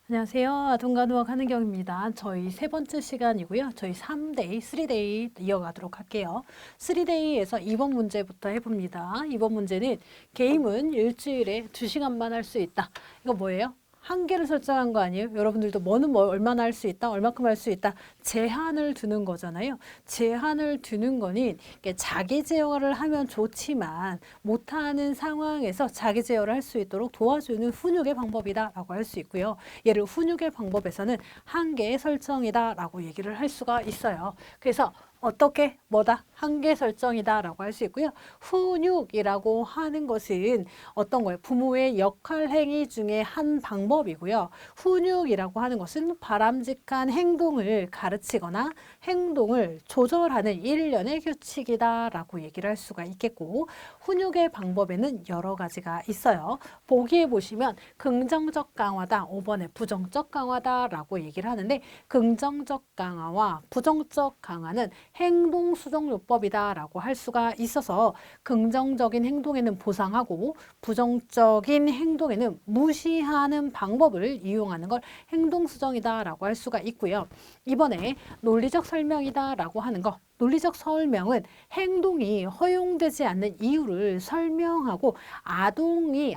안녕하세요. 아동간호학 한은경입니다. 저희 세 번째 시간이고요. 저희 3데이, 3데이 이어가도록 할게요. 3데이에서 이번 문제부터 해봅니다. 이번 문제는 게임은 일주일에 2시간만 할 수 있다. 이거 뭐예요? 한계를 설정한 거 아니에요? 여러분들도 뭐는 뭐 얼마나 할 수 있다, 얼마큼 할 수 있다, 제한을 두는 거잖아요. 제한을 두는 거는 자기 제어를 하면 좋지만 못하는 상황에서 자기 제어를 할 수 있도록 도와주는 훈육의 방법이다라고 할 수 있고요. 얘를 훈육의 방법에서는 한계 설정이다라고 얘기를 할 수가 있어요. 그래서 어떻게 뭐다 한계 설정이다라고 할 수 있고요. 훈육이라고 하는 것은 어떤 거예요? 부모의 역할 행위 중에 한 방법이고요. 훈육이라고 하는 것은 바람직한 행동을 가르치거나 행동을 조절하는 일련의 규칙이다라고 얘기를 할 수가 있겠고, 훈육의 방법에는 여러 가지가 있어요. 보기에 보시면 긍정적 강화다, 5번에 부정적 강화다라고 얘기를 하는데, 긍정적 강화와 부정적 강화는 행동 수정요법이다라고 할 수가 있어서 긍정적인 행동에는 보상하고 부정적인 행동에는 무시하는 방법을 이용하는 걸 행동 수정이다라고 할 수가 있고요. 이번에 논리적 설명이다라고 하는 거, 논리적 설명은 행동이 허용되지 않는 이유를 설명하고 아동이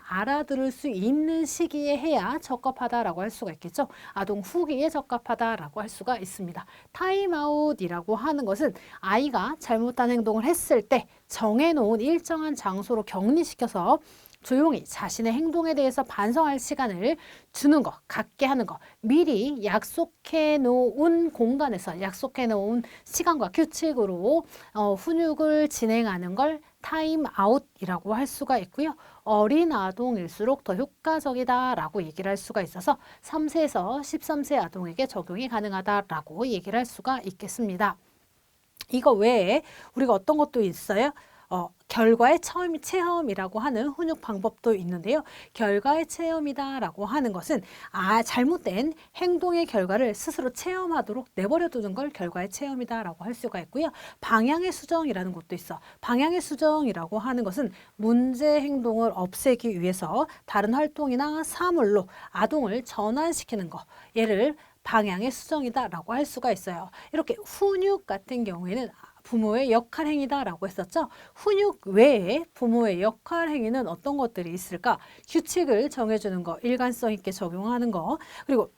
알아들을 수 있는 시기에 해야 적합하다라고 할 수가 있겠죠. 아동 후기에 적합하다라고 할 수가 있습니다. 타임아웃이라고 하는 것은 아이가 잘못한 행동을 했을 때 정해놓은 일정한 장소로 격리시켜서 조용히 자신의 행동에 대해서 반성할 시간을 주는 거, 갖게 하는 거, 미리 약속해 놓은 공간에서 약속해 놓은 시간과 규칙으로 훈육을 진행하는 걸 타임아웃이라고 할 수가 있고요. 어린 아동일수록 더 효과적이다라고 얘기를 할 수가 있어서 3세에서 13세 아동에게 적용이 가능하다라고 얘기를 할 수가 있겠습니다. 이거 외에 우리가 어떤 것도 있어요? 결과의 체험이라고 하는 훈육 방법도 있는데요. 결과의 체험이다라고 하는 것은 잘못된 행동의 결과를 스스로 체험하도록 내버려 두는 걸 결과의 체험이다라고 할 수가 있고요. 방향의 수정이라는 것도 있어. 방향의 수정이라고 하는 것은 문제 행동을 없애기 위해서 다른 활동이나 사물로 아동을 전환시키는 거. 얘를 방향의 수정이다라고 할 수가 있어요. 이렇게 훈육 같은 경우에는 부모의 역할 행위다라고 했었죠. 훈육 외에 부모의 역할 행위는 어떤 것들이 있을까? 규칙을 정해주는 거, 일관성 있게 적용하는 거, 그리고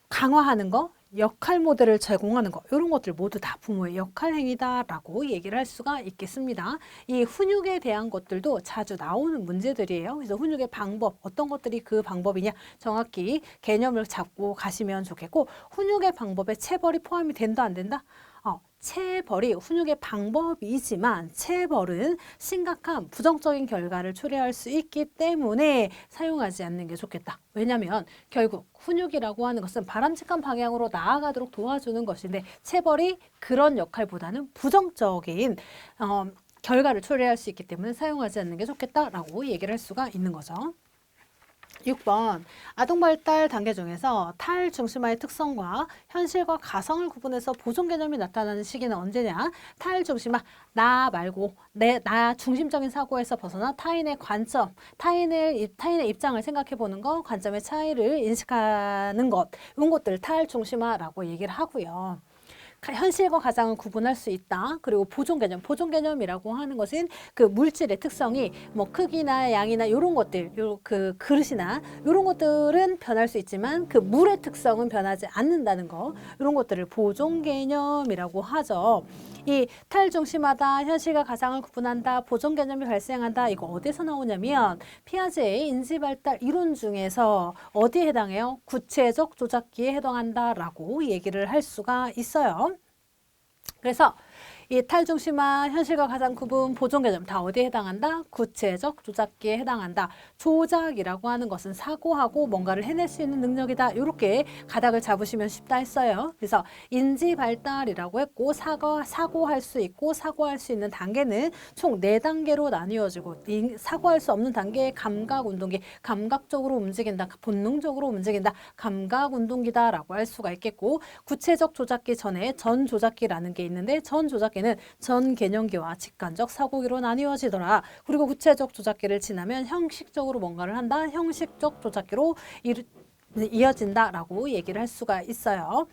강화하는 거, 역할 모델을 제공하는 거, 이런 것들 모두 다 부모의 역할 행위다라고 얘기를 할 수가 있겠습니다. 이 훈육에 대한 것들도 자주 나오는 문제들이에요. 그래서 훈육의 방법, 어떤 것들이 그 방법이냐 정확히 개념을 잡고 가시면 좋겠고, 훈육의 방법에 체벌이 포함이 된다 안 된다? 체벌이 훈육의 방법이지만 체벌은 심각한 부정적인 결과를 초래할 수 있기 때문에 사용하지 않는 게 좋겠다. 왜냐하면 결국 훈육이라고 하는 것은 바람직한 방향으로 나아가도록 도와주는 것인데 체벌이 그런 역할보다는 부정적인 결과를 초래할 수 있기 때문에 사용하지 않는 게 좋겠다라고 얘기를 할 수가 있는 거죠. 6번 아동 발달 단계 중에서 탈중심화의 특성과 현실과 가상을 구분해서 보존 개념이 나타나는 시기는 언제냐? 탈중심화, 나 말고 나 중심적인 사고에서 벗어나 타인의 관점, 타인의 입장을 생각해 보는 것, 관점의 차이를 인식하는 것, 이런 것들 탈중심화라고 얘기를 하고요. 현실과 가상을 구분할 수 있다. 그리고 보존 개념, 보존 개념이라고 하는 것은 그 물질의 특성이 뭐 크기나 양이나 이런 것들, 그 그릇이나 이런 것들은 변할 수 있지만 그 물의 특성은 변하지 않는다는 거, 이런 것들을 보존 개념이라고 하죠. 이 탈중심하다, 현실과 가상을 구분한다, 보존 개념이 발생한다. 이거 어디서 나오냐면 피아제의 인지발달 이론 중에서 어디에 해당해요? 구체적 조작기에 해당한다라고 얘기를 할 수가 있어요. 그래서 이 탈중심화, 현실과 가상 구분, 보존 개념 다 어디에 해당한다? 구체적 조작기에 해당한다. 조작이라고 하는 것은 사고하고 뭔가를 해낼 수 있는 능력이다. 이렇게 가닥을 잡으시면 쉽다 했어요. 그래서 인지 발달이라고 했고 사고할 수 있고 사고할 수 있는 단계는 총 4단계로 나뉘어지고 사고할 수 없는 단계의 감각 운동기, 감각적으로 움직인다, 본능적으로 움직인다, 감각 운동기다라고 할 수가 있겠고 구체적 조작기 전에 전 조작기라는 게 있는데 전 조작기는 전 개념기와 직관적 사고기로 나뉘어지더라. 그리고 구체적 조작기를 지나면 형식적으로 뭔가를 한다. 형식적 조작기로 이어진다라고 얘기를 할 수가 있어요.